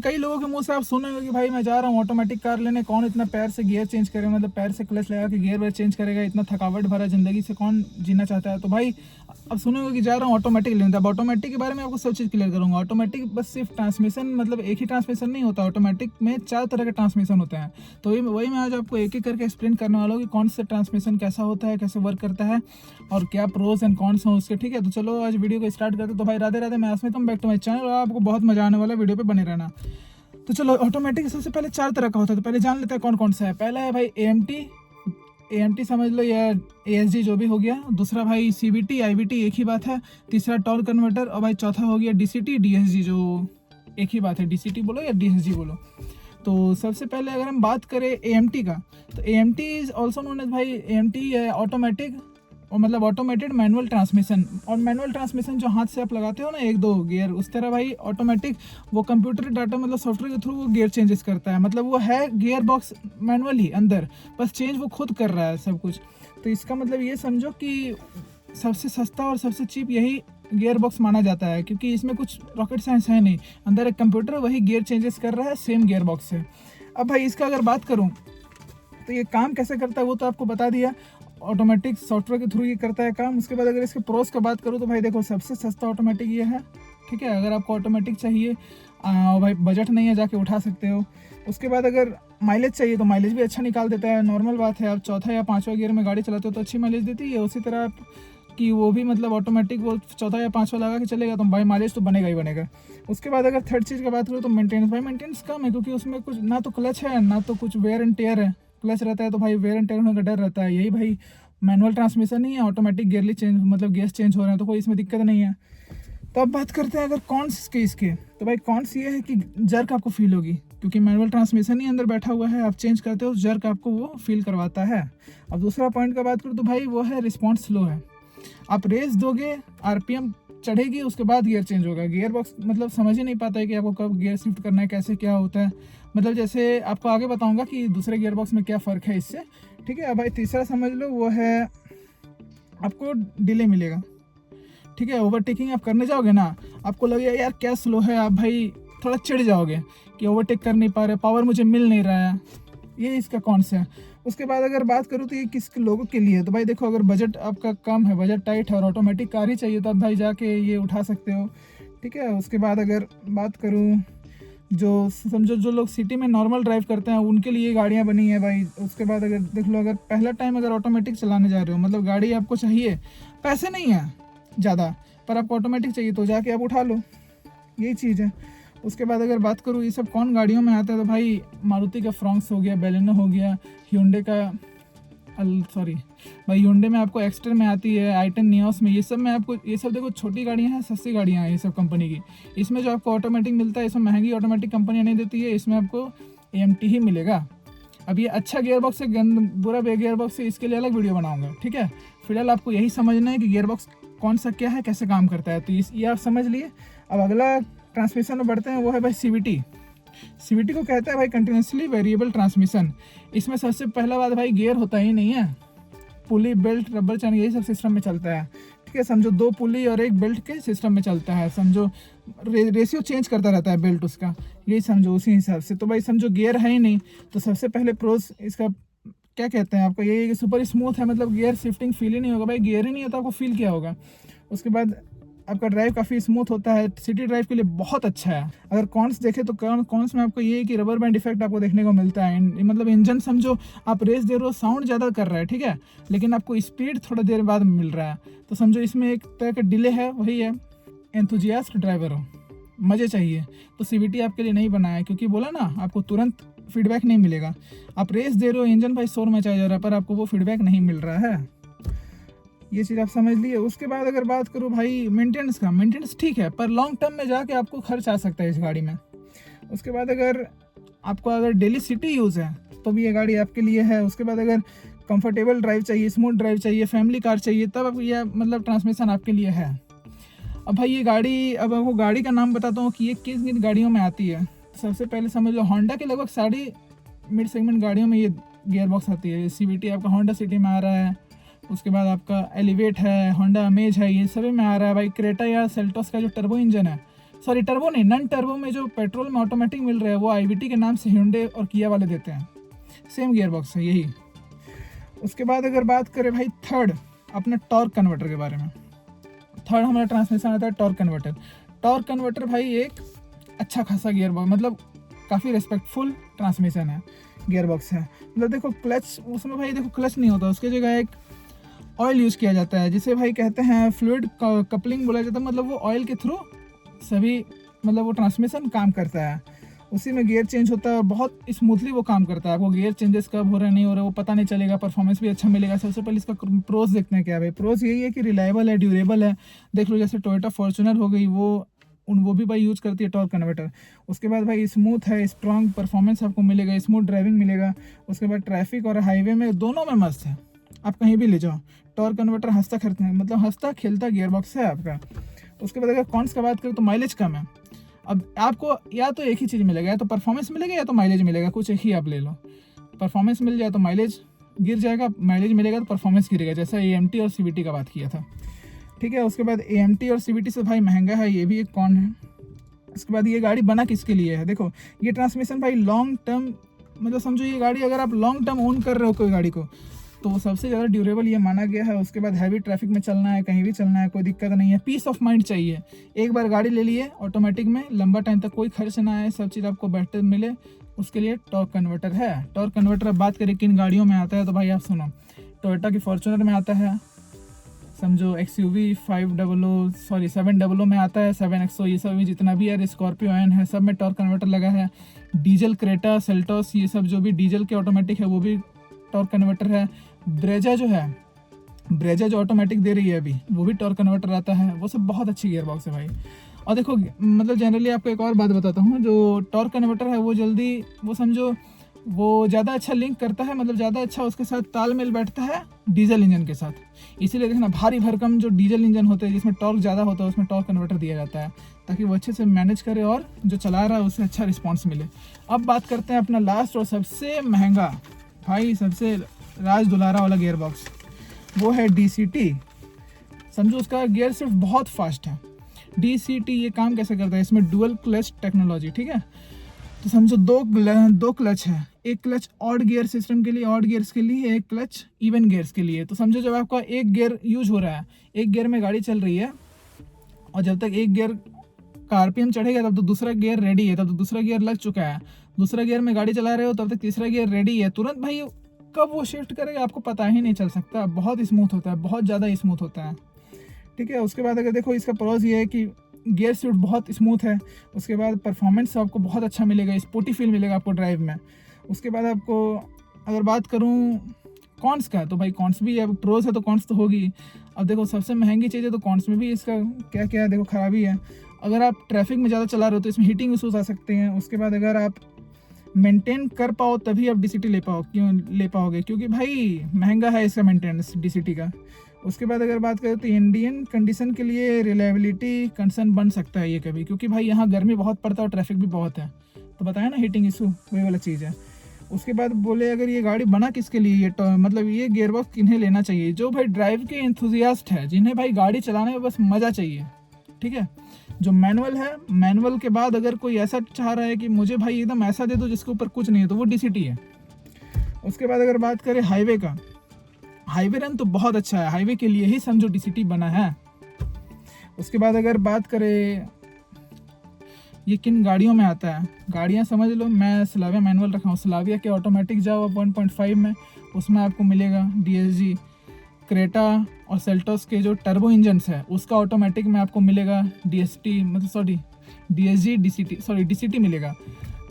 कई लोगों के मुंह से आप सुनेंगे कि भाई मैं जा रहा हूँ ऑटोमेटिक कार लेने, कौन इतना पैर से गियर चेंज करेगा, मतलब पैर से क्लच लगा के गियर वेयर चेंज करेगा, इतना थकावट भरा ज़िंदगी से कौन जीना चाहता है। तो भाई अब सुनोगे कि जा रहा हूँ ऑटोमेटिक लेने, अब ऑटोमेटिक के बारे में आपको सब चीज़ क्लियर करूँगा। ऑटोमेटिक बस सिर्फ ट्रांसमिशन, मतलब एक ही ट्रांसमिशन नहीं होता, ऑटोमेटिक में 4 तरह के ट्रांसमिशन होते हैं। तो वही मैं आज आपको एक एक करके एक्सप्लेन करने वाला हूँ कि कौन सा ट्रांसमिशन कैसा होता है, कैसे वर्क करता है और क्या प्रोज एंड कॉन्स हैं उसके। ठीक है, तो चलो आज वीडियो को स्टार्ट करते। तो भाई राधे राधे, मैं आसमी, तुम बैक टू माई चैनल और आपको बहुत मजा आने वाला वीडियो पे बने रहना। तो चलो, ऑटोमेटिक सबसे पहले 4 तरह का होता है, तो पहले जान लेते हैं कौन कौन सा है। पहला है भाई AMT समझ लो, या ASG जो भी हो गया। दूसरा भाई CVT IVT, एक ही बात है। तीसरा टॉर्क कन्वर्टर, और भाई चौथा हो गया DCT DSG, जो एक ही बात है, DCT बोलो या DSG बोलो। तो सबसे पहले अगर हम बात करें AMT का, तो AMT is also known as भाई AMT है ऑटोमेटिक, और मतलब ऑटोमेटेड मैनुअल ट्रांसमिशन। और मैनुअल ट्रांसमिशन जो हाथ से आप लगाते हो ना 1-2 गियर, उस तरह भाई ऑटोमेटिक वो कंप्यूटर डाटा मतलब सॉफ्टवेयर के थ्रू वो गियर चेंजेस करता है। मतलब वो है गियर बॉक्स मैनुअली अंदर, बस चेंज वो खुद कर रहा है सब कुछ। तो इसका मतलब ये समझो कि सबसे सस्ता और सबसे चीप यही गियर बॉक्स माना जाता है, क्योंकि इसमें कुछ रॉकेट साइंस है नहीं, अंदर एक कंप्यूटर वही गियर चेंजेस कर रहा है सेम गियर बॉक्स से। अब भाई इसका अगर बात करूँ तो ये काम कैसे करता है वो तो आपको बता दिया, ऑटोमेटिक सॉफ्टवेयर के थ्रू ये करता है काम। उसके बाद अगर इसके प्रोस का बात करूँ तो भाई देखो, सबसे सस्ता ऑटोमेटिक ये है। ठीक है, अगर आपको ऑटोमेटिक चाहिए भाई बजट नहीं है, जाके उठा सकते हो। उसके बाद अगर माइलेज चाहिए तो माइलेज भी अच्छा निकाल देता है, नॉर्मल बात है। आप चौथा या पाँचवा गियर में गाड़ी चलाते हो तो अच्छी माइलेज देती है। उसी तरह आप कि वो भी मतलब ऑटोमेटिक वो चौथा या पाँचवा लगा के चलेगा तो भाई माइलेज तो बनेगा ही बनेगा। उसके बाद अगर थर्ड चीज़ की बात करूँ तो मेंटेनेंस, भाई मेंटेनेंस कम है, क्योंकि उसमें कुछ ना तो क्लच है ना तो कुछ वेयर एंड टेयर है। क्लच रहता है तो भाई वेयर एंड टेयर होने का डर रहता है। यही भाई मैनुअल ट्रांसमिशन नहीं है, ऑटोमेटिक गियरली चेंज, मतलब गियर्स चेंज हो रहे हैं, तो कोई इसमें दिक्कत नहीं है। तो अब बात करते हैं अगर कॉन्स के इसके, तो भाई कॉन्स ये है कि जर्क आपको फील होगी, क्योंकि मैनुअल ट्रांसमिशन ही अंदर बैठा हुआ है, आप चेंज करते हो जर्क आपको वो फील करवाता है। अब दूसरा पॉइंट का बात करूँ तो भाई वो है रिस्पॉन्स स्लो है। आप रेस दोगे, RPM चढ़ेगी, उसके बाद गियर चेंज होगा। गियर बॉक्स मतलब समझ ही नहीं पाता है कि आपको कब गियर शिफ्ट करना है, कैसे क्या होता है। मतलब जैसे आपको आगे बताऊंगा कि दूसरे गियर बॉक्स में क्या फ़र्क है इससे। ठीक है, अब भाई तीसरा समझ लो वो है आपको डिले मिलेगा। ठीक है, ओवरटेकिंग आप करने जाओगे ना, आपको लगेगा यार क्या स्लो है, आप भाई थोड़ा चिढ़ जाओगे कि ओवरटेक कर नहीं पा रहे, पावर मुझे मिल नहीं रहा है। ये इसका कौन सा है। उसके बाद अगर बात करूँ तो ये किस लोगों के लिए है, तो भाई देखो, अगर बजट आपका कम है, बजट टाइट है और ऑटोमेटिक कार ही चाहिए, तो आप भाई जाके ये उठा सकते हो। ठीक है, उसके बाद अगर बात करूँ जो समझो जो लोग सिटी में नॉर्मल ड्राइव करते हैं उनके लिए गाड़ियाँ बनी है भाई। उसके बाद अगर देख लो, अगर पहला टाइम अगर ऑटोमेटिक चलाने जा रहे हो, मतलब गाड़ी आपको चाहिए, पैसे नहीं है ज़्यादा पर आपको ऑटोमेटिक चाहिए, तो जाके आप उठा लो, यही चीज़ है। उसके बाद अगर बात करूँ ये सब कौन गाड़ियों में आता है, तो भाई मारुति का फ्रॉन्क्स हो गया, बेलेनो हो गया, hyundai का सॉरी भाई hyundai में आपको एक्स्टर में आती है, i10 नियोस में, ये सब में आपको, ये सब देखो छोटी गाड़ियाँ हैं, सस्ती गाड़ियाँ हैं ये सब कंपनी की। इसमें जो आपको ऑटोमेटिक मिलता है, इसमें महंगी ऑटोमेटिक कंपनियाँ नहीं देती है, इसमें आपको AMT ही मिलेगा। अब ये अच्छा गियर बॉक्स है बुरा गियर बॉक्स है, इसके लिए अलग वीडियो बनाऊंगा। ठीक है, फिलहाल आपको यही समझना है कि गियर बॉक्स कौन सा क्या है, कैसे काम करता है, तो ये आप समझ लिए। अब अगला ट्रांसमिशन में बढ़ते हैं, वो है भाई CVT को कहता है भाई कंटिन्यूसली वेरिएबल ट्रांसमिशन। इसमें सबसे पहला बात भाई गियर होता ही नहीं है, पुली बेल्ट रबर चैन यही सब सिस्टम में चलता है। ठीक है, समझो 2 पुली और 1 बेल्ट के सिस्टम में चलता है, समझो रेशियो चेंज करता रहता है बेल्ट उसका, यही समझो उसी हिसाब से। तो भाई समझो गियर है ही नहीं, तो सबसे पहले प्रोस इसका क्या कहते हैं आपको, ये सुपर स्मूथ है, मतलब गियर शिफ्टिंग फील ही नहीं होगा। भाई गियर ही नहीं होता, आपको फील क्या होगा। उसके बाद आपका ड्राइव काफ़ी स्मूथ होता है, सिटी ड्राइव के लिए बहुत अच्छा है। अगर कॉन्स देखें तो कॉन्स में आपको ये है कि रबर बैंड इफेक्ट आपको देखने को मिलता है। मतलब इंजन समझो आप रेस दे रहे हो, साउंड ज़्यादा कर रहा है, ठीक है, लेकिन आपको स्पीड थोड़ा देर बाद मिल रहा है, तो समझो इसमें एक तरह का डिले है। वही है, एंथुजियास्ट ड्राइवर हो, मज़े चाहिए, तो CVT आपके लिए नहीं बना है, क्योंकि बोला ना आपको तुरंत फीडबैक नहीं मिलेगा। आप रेस दे रहे हो, इंजन भाई शोर मचाया जा रहा है, पर आपको वो फीडबैक नहीं मिल रहा है। ये चीज़ आप समझ लिए। उसके बाद अगर बात करूँ भाई मेंटेनेंस का, मेंटेनेंस ठीक है, पर लॉन्ग टर्म में जाके आपको खर्च आ सकता है इस गाड़ी में। उसके बाद अगर आपको अगर डेली सिटी यूज़ है तो भी ये गाड़ी आपके लिए है। उसके बाद अगर कंफर्टेबल ड्राइव चाहिए, स्मूथ ड्राइव चाहिए, फैमिली कार चाहिए, तब अब ये मतलब ट्रांसमिशन आपके लिए है। अब भाई ये गाड़ी, अब आपको गाड़ी का नाम बताता हूँ कि ये किस किन गाड़ियों में आती है। सबसे पहले समझ लो होंडा के लगभग सारी मिड सेगमेंट गाड़ियों में ये गियर बॉक्स आती है। CVT आपका होंडा सिटी में आ रहा है, उसके बाद आपका एलिवेट है, होंडा अमेज है, ये सभी में आ रहा है। भाई क्रेटा या सेल्टोस का जो टर्बो इंजन है सॉरी टर्बो नहीं, नन टर्बो में जो पेट्रोल में ऑटोमेटिक मिल रहा है वो IVT के नाम से hyundai और किया वाले देते हैं, सेम गियर बॉक्स है यही। उसके बाद अगर बात करें भाई थर्ड अपना टॉर्क कन्वर्टर के बारे में, थर्ड हमारा ट्रांसमिशन आता है टॉर्क कन्वर्टर। टॉर्क कन्वर्टर भाई एक अच्छा खासा गियर बॉक्स, मतलब काफ़ी रिस्पेक्टफुल ट्रांसमिशन है, गियर बॉक्स है। मतलब देखो क्लच उसमें भाई देखो क्लच नहीं होता, उसके जगह एक ऑयल यूज़ किया जाता है जिसे भाई कहते हैं फ्लूइड कपलिंग बोला जाता है। मतलब वो ऑयल के थ्रू सभी मतलब वो ट्रांसमिशन काम करता है, उसी में गियर चेंज होता है और बहुत स्मूथली वो काम करता है। आपको गियर चेंजेस कब हो रहे नहीं हो रहे वो पता नहीं चलेगा, परफॉर्मेंस भी अच्छा मिलेगा। सबसे पहले इसका प्रोज देखते हैं क्या भाई। प्रोज यही है कि रिलायबल है, ड्यूरेबल है। देख लो जैसे टोयोटा फॉर्च्यूनर हो गई, वो भी भाई यूज़ करती है टॉर्क कन्वर्टर। उसके बाद भाई स्मूथ है, स्ट्रॉन्ग परफॉर्मेंस आपको मिलेगा, स्मूथ ड्राइविंग मिलेगा। उसके बाद ट्रैफिक और हाईवे में दोनों में मस्त है, आप कहीं भी ले जाओ। टॉर्क कन्वर्टर हंसता खेलता गियर बॉक्स है आपका। उसके बाद अगर कॉन्स का बात करें तो माइलेज कम है। अब आपको या तो एक ही चीज़ मिलेगा, या तो परफॉर्मेंस मिलेगा या तो माइलेज मिलेगा, कुछ एक ही आप ले लो। परफॉर्मेंस मिल जाए तो माइलेज गिर जाएगा, माइलेज मिलेगा तो परफॉर्मेंस गिरेगा, जैसा AMT और CVT का बात किया था, ठीक है। उसके बाद AMT और CVT से भाई महंगा है, ये भी एक कॉन है। उसके बाद ये गाड़ी बना किसके लिए है, देखो ये ट्रांसमिशन भाई लॉन्ग टर्म, मतलब समझो ये गाड़ी अगर आप लॉन्ग टर्म ओन कर रहे हो कोई गाड़ी को, तो वो सबसे ज़्यादा ड्यूरेबल ये माना गया है। उसके बाद हैवी ट्रैफिक में चलना है, कहीं भी चलना है, कोई दिक्कत नहीं है, पीस ऑफ माइंड चाहिए। एक बार गाड़ी ले लिए ऑटोमेटिक में, लंबा टाइम तक कोई खर्च ना आए, सब चीज़ आपको बेहतर मिले, उसके लिए टॉर्क कन्वर्टर है। टॉर्क कन्वर्टर अब बात करें किन गाड़ियों में आता है, तो भाई आप सुनो, टोयोटा की फॉर्च्यूनर में आता है, समझो XUV 700 में आता है, 7XO, ये सब जितना भी है, स्कॉर्पियो एन है, सब में टॉर्क कन्वर्टर लगा है। डीजल क्रेटा, सेल्टोस, ये सब जो भी डीजल के ऑटोमेटिक है वो भी टॉर्क कन्वर्टर है। ब्रेजा जो ऑटोमेटिक दे रही है अभी, वो भी टॉर्क कन्वर्टर आता है। वो सब बहुत अच्छी गियर बॉक्स है भाई। और देखो मतलब जनरली आपको एक और बात बताता हूँ, जो टॉर्क कन्वर्टर है वो जल्दी वो समझो वो ज़्यादा अच्छा लिंक करता है, मतलब ज़्यादा अच्छा उसके साथ तालमेल बैठता है डीजल इंजन के साथ। इसीलिए देखना भारी भरकम जो डीजल इंजन होते हैं जिसमें टॉर्क ज़्यादा होता है, उसमें टॉर्क कन्वर्टर दिया जाता है ताकि वो अच्छे से मैनेज करे और जो चला रहा है उससे अच्छा रिस्पॉन्स मिले। अब बात करते हैं अपना लास्ट और सबसे महंगा भाई, सबसे राज दुलारा वाला गियर बॉक्स, वो है DCT। समझो उसका गियर शिफ्ट बहुत फास्ट है। DCT ये काम कैसे करता है, इसमें डुअल क्लच टेक्नोलॉजी, ठीक है। तो समझो दो क्लच है, एक क्लच ऑड गियर सिस्टम के लिए, ऑड गियर्स के लिए, एक क्लच इवन गियर्स के लिए। तो समझो जब आपका एक गियर यूज हो रहा है, एक गियर में गाड़ी चल रही है, और जब तक एक गियर का RPM चढ़ेगा तब तो दूसरा गियर रेडी है, तब तो दूसरा गियर लग चुका है। दूसरा गियर में गाड़ी चला रहे हो तब तक तीसरा गियर रेडी है। तुरंत भाई कब वो शिफ्ट करेगा आपको पता ही नहीं चल सकता, बहुत स्मूथ होता है, बहुत ज़्यादा स्मूथ होता है, ठीक है। उसके बाद अगर देखो इसका प्रोज ये है कि गियर शिफ्ट बहुत स्मूथ है। उसके बाद परफॉर्मेंस आपको बहुत अच्छा मिलेगा, स्पोर्टी फील मिलेगा आपको ड्राइव में। उसके बाद आपको अगर बात करूँ कॉन्स का, तो भाई कॉन्स भी है, प्रोज है तो कॉन्स तो होगी। अब देखो सबसे महंगी चीज़ है तो कॉन्स में भी इसका क्या क्या है, देखो खराबी है। अगर आप ट्रैफिक में ज़्यादा चला रहे हो तो इसमें हीटिंग इशूज़ आ सकते हैं। उसके बाद अगर आप मेंटेन कर पाओ तभी आप DCT ले पाओगे, क्योंकि भाई महंगा है इसका मेंटेनेंस DCT का। उसके बाद अगर बात करें तो इंडियन कंडीशन के लिए रिलायबिलिटी कंसर्न बन सकता है ये कभी, क्योंकि भाई यहाँ गर्मी बहुत पड़ता है और ट्रैफिक भी बहुत है, तो बताया ना हीटिंग इशू वही वाला चीज़ है। उसके बाद बोले अगर ये गाड़ी बना किसके लिए, ये मतलब ये गियर बॉक्स किन्हें लेना चाहिए, जो भाई ड्राइव के एंथुजियास्ट है, जिन्हें भाई गाड़ी चलाने में बस मज़ा चाहिए, ठीक है। जो मैनुअल है, मैनुअल के बाद अगर कोई ऐसा चाह रहा है कि मुझे भाई एकदम ऐसा दे दो जिसके ऊपर कुछ नहीं है, तो वो DCT है। उसके बाद अगर बात करें हाईवे का, हाईवे रन तो बहुत अच्छा है, हाईवे के लिए ही समझो DCT बना है। उसके बाद अगर बात करें ये किन गाड़ियों में आता है, गाड़ियाँ समझ लो, मैं स्लाविया मैनुअल रखा हूँ, स्लाविया के ऑटोमेटिक जाओ 1.5 में, उसमें आपको मिलेगा DSG। क्रेटा और सेल्टोस के जो टर्बो इंजन्स है उसका ऑटोमेटिक में आपको मिलेगा DSG मिलेगा।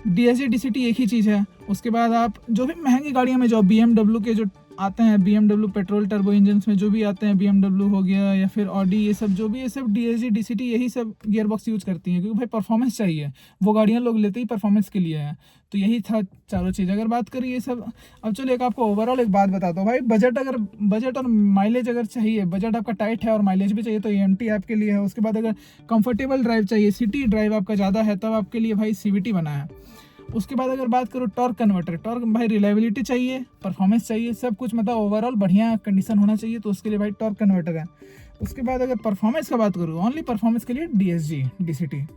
DSG DCT एक ही चीज़ है। उसके बाद आप जो भी महंगी गाड़ियों में जो BMW के जो आते हैं, BMW पेट्रोल टर्बो इंजन्स में जो भी आते हैं, BMW हो गया या फिर ऑडी, ये सब जो भी, ये सब DSG DCT यही सब गियर बॉक्स यूज़ करती हैं, क्योंकि भाई परफॉर्मेंस चाहिए, वो गाड़ियाँ लोग लेते ही परफॉर्मेंस के लिए है। तो यही था चारों चीज़। अगर बात करें ये सब, अब चलो एक आपको ओवरऑल एक बात बताता हूँ भाई, बजट और माइलेज अगर चाहिए, बजट आपका टाइट है और माइलेज भी चाहिए, तो AMT आपके लिए है। उसके बाद अगर कंफर्टेबल ड्राइव चाहिए, सिटी ड्राइव आपका ज़्यादा है, तब आपके लिए भाई CVT बना है। उसके बाद अगर बात करो टॉर्क कन्वर्टर, टॉर्क भाई रिलायबिलिटी चाहिए, परफॉर्मेंस चाहिए, सब कुछ मतलब ओवरऑल बढ़िया कंडीशन होना चाहिए, तो उसके लिए भाई टॉर्क कन्वर्टर है। उसके बाद अगर परफॉर्मेंस का बात करूँ, ओनली परफॉर्मेंस के लिए DSG DCT।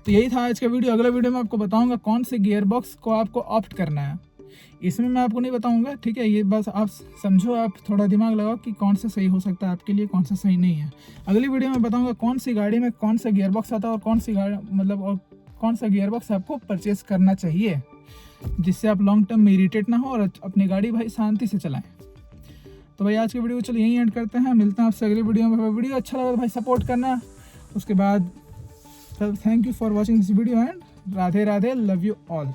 तो यही था आज का वीडियो। अगले वीडियो में आपको बताऊंगा कौन से गियर बॉक्स को आपको ऑप्ट करना है। इसमें मैं आपको नहीं बताऊंगा, ठीक है। ये बस आप समझो, आप थोड़ा दिमाग लगाओ कि कौन सा सही हो सकता है आपके लिए, कौन सा सही नहीं है। अगली वीडियो में बताऊंगा कौन सी गाड़ी में कौन सा गियर बॉक्स आता है और कौन सी गाड़ी मतलब और कौन सा गियर बॉक्स आपको परचेस करना चाहिए, जिससे आप लॉन्ग टर्म में इरिटेट ना हो और अपनी गाड़ी भाई शांति से चलाएं। तो भाई आज की वीडियो को चलो यहीं एंड करते हैं, मिलते हैं आपसे अगली वीडियो में। वीडियो अच्छा लगा तो भाई सपोर्ट करना। उसके बाद thank you for watching this video and Radhe Radhe, love you all.